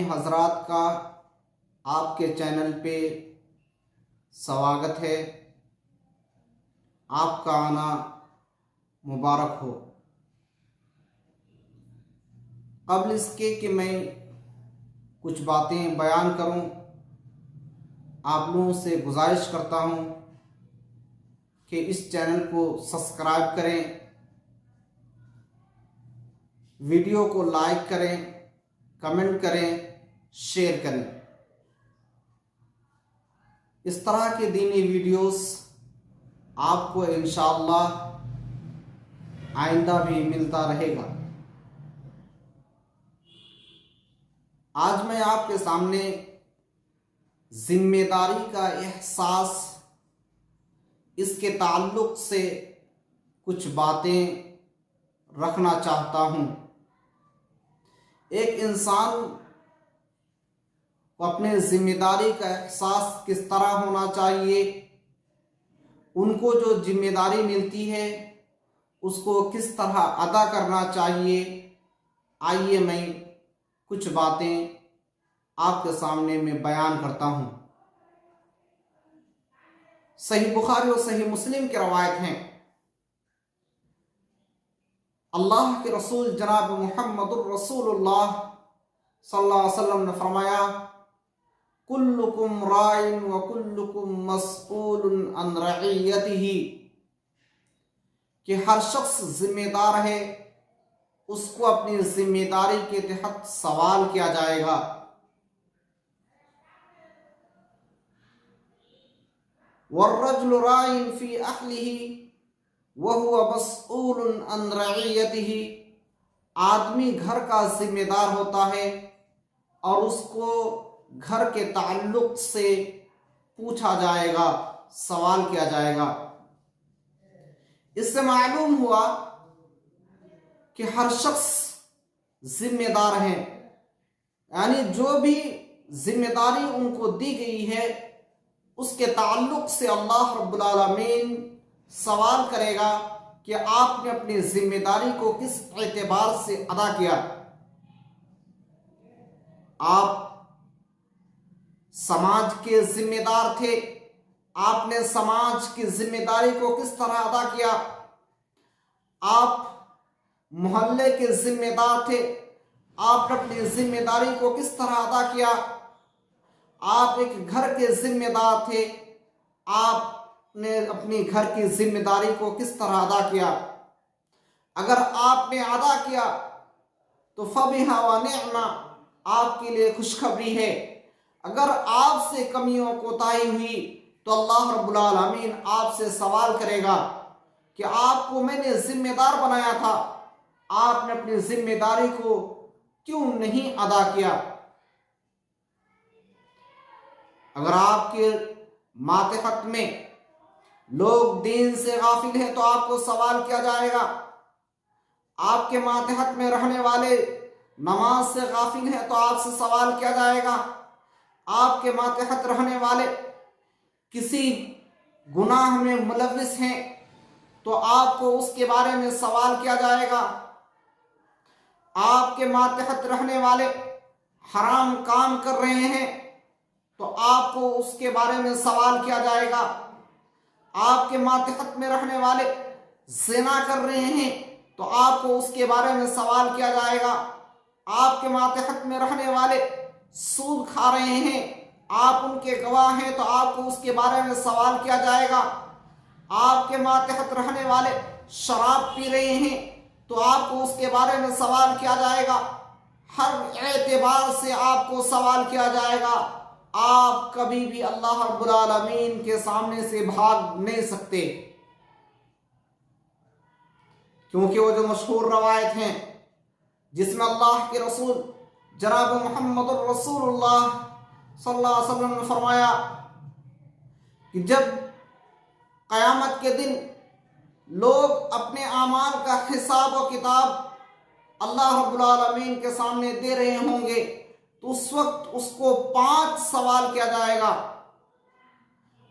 हजरात का आपके चैनल पे स्वागत है। आपका आना मुबारक हो। कबल इसके कि मैं कुछ बातें बयान करूं, आप लोगों से गुजारिश करता हूं कि इस चैनल को सब्सक्राइब करें, वीडियो को लाइक करें, कमेंट करें, शेयर करें। इस तरह के दीनी वीडियोस आपको इंशाअल्लाह आइंदा भी मिलता रहेगा। आज मैं आपके सामने जिम्मेदारी का एहसास, इसके ताल्लुक से कुछ बातें रखना चाहता हूँ। एक इंसान को अपने जिम्मेदारी का एहसास किस तरह होना चाहिए, उनको जो जिम्मेदारी मिलती है उसको किस तरह अदा करना चाहिए, आइए मैं कुछ बातें आपके सामने में बयान करता हूँ। सही बुखारी और सही मुस्लिम की रवायत हैं। अल्लाह के रसूल जनाब मुहम्मदुर रसूलुल्लाह सल्लल्लाहु अलैहि वसल्लम ने फरमाया, कुल्लुकुम राइन व कुल्लुकुम मस्ऊलुन अन रइयतिही, कि हर शख्स जिम्मेदार है, उसको अपनी जिम्मेदारी के तहत सवाल किया जाएगा। वर्रजुलु राइन फी अहलिही व हुवा मस्ऊलुन अन रइयतिही, आदमी घर का जिम्मेदार होता है और उसको घर के ताल्लुक से पूछा जाएगा, सवाल किया जाएगा। इससे मालूम हुआ कि हर शख्स जिम्मेदार है, यानी जो भी जिम्मेदारी उनको दी गई है उसके ताल्लुक से अल्लाह रब्बुल आलमीन सवाल करेगा कि आपने अपनी जिम्मेदारी को किस एतबार से अदा किया। आप समाज के जिम्मेदार थे, आपने समाज की जिम्मेदारी को किस तरह अदा किया। आप मोहल्ले के जिम्मेदार थे, आपने अपनी जिम्मेदारी को किस तरह अदा किया। आप एक घर के जिम्मेदार थे, आपने अपनी घर की जिम्मेदारी को किस तरह अदा किया। अगर आपने अदा किया तो फबिहा व निअमा, आपके लिए खुशखबरी है। अगर आपसे कमियों कोताही हुई तो अल्लाह रब्बुल आलमीन आपसे सवाल करेगा कि आपको मैंने जिम्मेदार बनाया था, आपने अपनी जिम्मेदारी को क्यों नहीं अदा किया। अगर आपके मातहत में लोग दीन से गाफिल हैं तो आपको सवाल किया जाएगा। आपके मातहत में रहने वाले नमाज से गाफिल हैं तो आपसे सवाल किया जाएगा। आपके मातहत रहने वाले किसी गुनाह में मुलव्विस हैं तो आपको उसके बारे में सवाल किया जाएगा। आपके मातहत रहने वाले हराम काम कर रहे हैं तो आपको उसके बारे में सवाल किया जाएगा। आपके मातहत में रहने वाले ज़िना कर रहे हैं तो आपको उसके बारे में सवाल किया जाएगा। आपके मातहत में रहने वाले सूद खा रहे हैं, आप उनके गवाह हैं तो आपको उसके बारे में सवाल किया जाएगा। आपके मातहत रहने वाले शराब पी रहे हैं तो आपको उसके बारे में सवाल किया जाएगा। हर एतबार से आपको सवाल किया जाएगा। आप कभी भी अल्लाह रब्बुल आलमीन के सामने से भाग नहीं सकते, क्योंकि वो जो मशहूर रवायत हैं जिसमें अल्लाह के रसूल जनाब मुहम्मदुर रसूलुल्लाह सल्लल्लाहु अलैहि वसल्लम ने फरमाया कि जब क़यामत के दिन लोग अपने आमाल का हिसाब व किताब अल्लाह रब्बुल आलमीन के सामने दे रहे होंगे तो उस वक्त उसको 5 सवाल किया जाएगा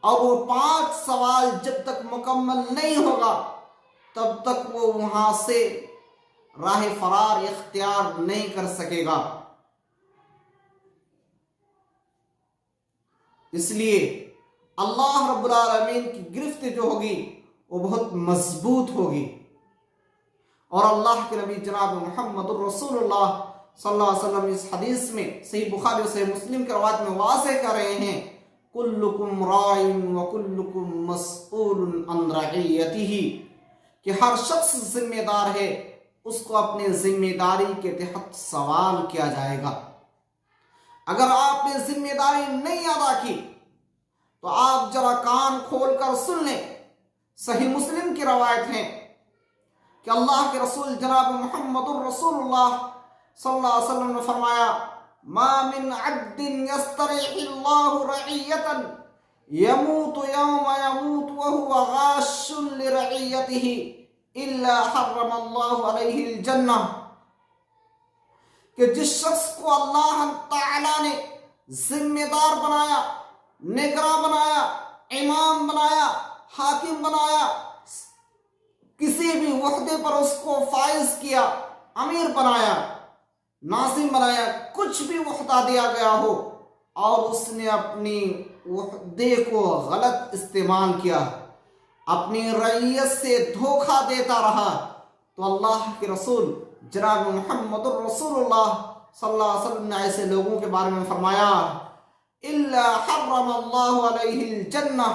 और वो 5 सवाल जब तक मुकम्मल नहीं होगा तब तक वो वहां से राह फरार इख्तियार नहीं कर सकेगा। इसलिए अल्लाह रब्बुल आलमीन की गिरफ्त जो होगी वो बहुत मजबूत होगी। और अल्लाह के नबी जनाब मुहम्मदुर रसूलुल्लाह सल्लल्लाहु अलैहि वसल्लम इस हदीस में सही बुखारी और सही मुस्लिम के रवायत में वाज़ेह कर रहे हैं, कुल्लुकुम राइन व कुल्लुकुम मसऊलुन अन रइयतिही, कि हर शख्स जिम्मेदार है, उसको अपने जिम्मेदारी के तहत सवाल किया जाएगा। अगर आपने जिम्मेदारी नहीं अदा की तो आप जरा कान खोलकर सुन लें। सही मुस्लिम की रवायत है कि अल्लाह के रसूल जनाब मुहम्मदुर रसूलुल्लाह सल्लल्लाहु अलैहि वसल्लम ने फरमाया, मा मिन अब्दिन यस्तरिहिल्लाहु रइयतन यमूतु यौमा यमूतु व हुवा गाशुन लिरइयतिही इल्ला हर्रमल्लाहु अलैहिल जन्नह, कि जिस शख्स को अल्लाह ताला ने जिम्मेदार बनाया, निगरां बनाया, इमाम बनाया, हाकिम बनाया, किसी भी वहदे पर उसको फाइज किया, अमीर बनाया, नाज़िम बनाया, कुछ भी वहदा दिया गया हो और उसने अपनी वहदे को गलत इस्तेमाल किया, अपनी रइयत से धोखा देता रहा, तो अल्लाह के रसूल जनाब मुहम्मदुर रसूलुल्लाह सल्लल्लाहु अलैहि वसल्लम ने ऐसे लोगों के बारे में फरमाया, इल्ला हर्रमल्लाहु अलैहिल जन्नह,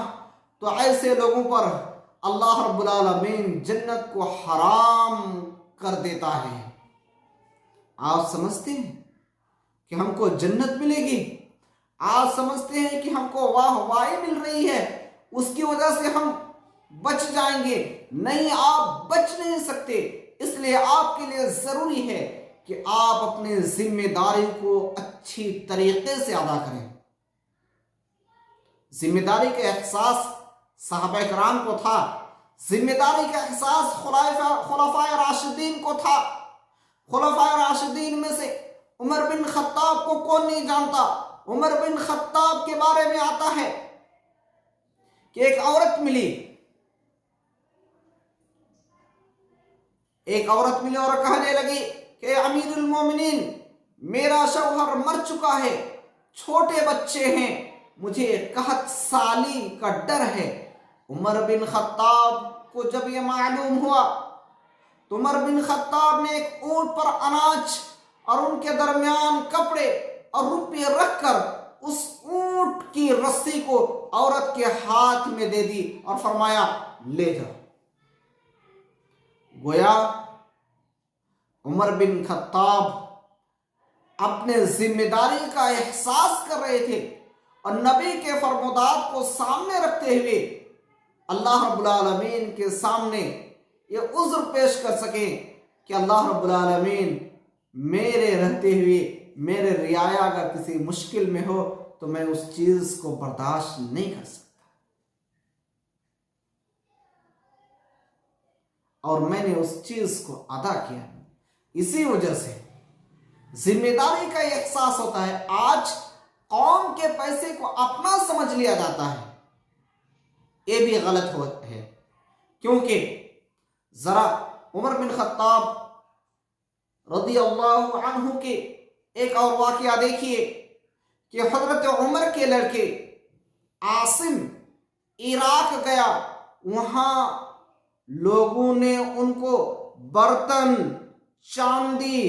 तो ऐसे लोगों पर अल्लाह रब्बुल आलमीन जन्नत को हराम कर देता है। आप समझते हैं कि हमको जन्नत मिलेगी? आप समझते हैं कि हमको वाहवाही मिल रही है, उसकी वजह से हम बच जाएंगे? नहीं, आप बच नहीं सकते। इसलिए आपके लिए जरूरी है कि आप अपनी जिम्मेदारी को अच्छी तरीके से अदा करें। जिम्मेदारी का एहसास सहाबा किराम को था, जिम्मेदारी का एहसास खुलफाए राशिदीन को था। खुलफाए राशिदीन में से उमर बिन खत्ताब को कौन नहीं जानता? उमर बिन खत्ताब के बारे में आता है कि एक औरत मिली और कहने लगी कि अमीरुल मोमिनीन, मेरा शौहर मर चुका है, छोटे बच्चे हैं, मुझे कहत साली का डर है। उमर बिन खत्ताब को जब यह मालूम हुआ तो उमर बिन खत्ताब ने एक ऊंट पर अनाज और उनके दरमियान कपड़े और रुपये रखकर उस ऊंट की रस्सी को औरत के हाथ में दे दी और फरमाया, ले जाओ। गोया उमर बिन खत्ताब अपने जिम्मेदारी का एहसास कर रहे थे और नबी के फरमादात को सामने रखते हुए अल्लाह रब्बुल आलमीन के सामने ये उज़्र पेश कर सके कि अल्लाह रब्बुल आलमीन मेरे रहते हुए मेरे रियाया अगर किसी मुश्किल में हो तो मैं उस चीज को बर्दाश्त नहीं कर सकता, और मैंने उस चीज को अदा किया। इसी वजह से जिम्मेदारी का एहसास होता है। आज कौम के पैसे को अपना समझ लिया जाता है, ये भी गलत है। क्योंकि जरा उमर बिन खत्ताब रज़ी अल्लाहु अन्हु के एक और वाकया देखिए कि हजरत उमर के लड़के आसिम इराक गया, वहां लोगों ने उनको बर्तन, चांदी,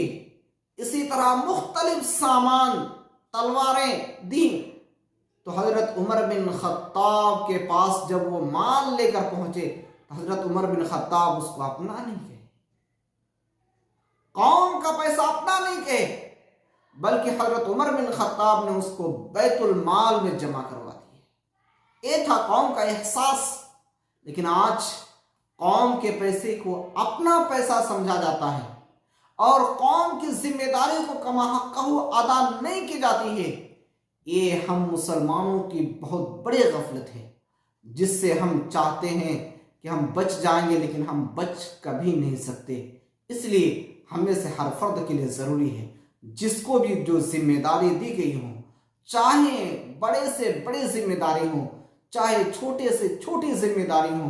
इसी तरह मुख्तलिफ सामान, तलवारें दी। तो हजरत उमर बिन खत्ताब के पास जब वो माल लेकर पहुंचे तो हजरत उमर बिन खत्ताब उसको अपना नहीं कहे, कौम का पैसा अपना नहीं कहे, बल्कि हजरत उमर बिन खत्ताब ने उसको बैतुल माल में जमा करवा दिए। ये था कौम का एहसास। लेकिन आज कौम के पैसे को अपना पैसा समझा जाता है और कौम की जिम्मेदारी को कमाहक़ अदा नहीं की जाती है। ये हम मुसलमानों की बहुत बड़ी गफलत है, जिससे हम चाहते हैं कि हम बच जाएंगे, लेकिन हम बच कभी नहीं सकते। इसलिए हमें से हर फर्द के लिए ज़रूरी है, जिसको भी जो जिम्मेदारी दी गई हो, चाहे बड़े से बड़ी जिम्मेदारी हो, चाहे छोटे से छोटी जिम्मेदारी हो,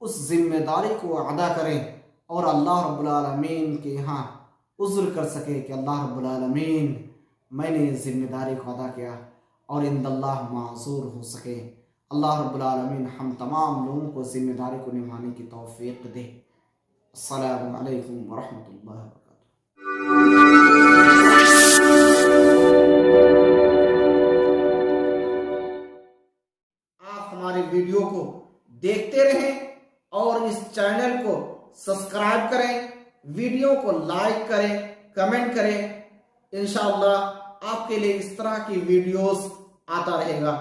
उस जिम्मेदारी को अदा करें और अल्लाह रब्बुल आलमीन के यहाँ उज़्र कर सके कि अल्लाह रब्बुल आलमीन मैंने जिम्मेदारी को अदा किया और इंदल्लाह माज़ूर हो सके। अल्लाह रब्बुल आलमीन हम तमाम लोगों को जिम्मेदारी को निभाने की तौफीक दे। अस्सलामु अलैकुम वरहमतुल्लाहि वबरकातुहू। आप हमारे वीडियो को देखते रहें और इस चैनल को सब्सक्राइब करें, वीडियो को लाइक करें, कमेंट करें। इंशाअल्लाह आपके लिए इस तरह की वीडियोस आता रहेगा।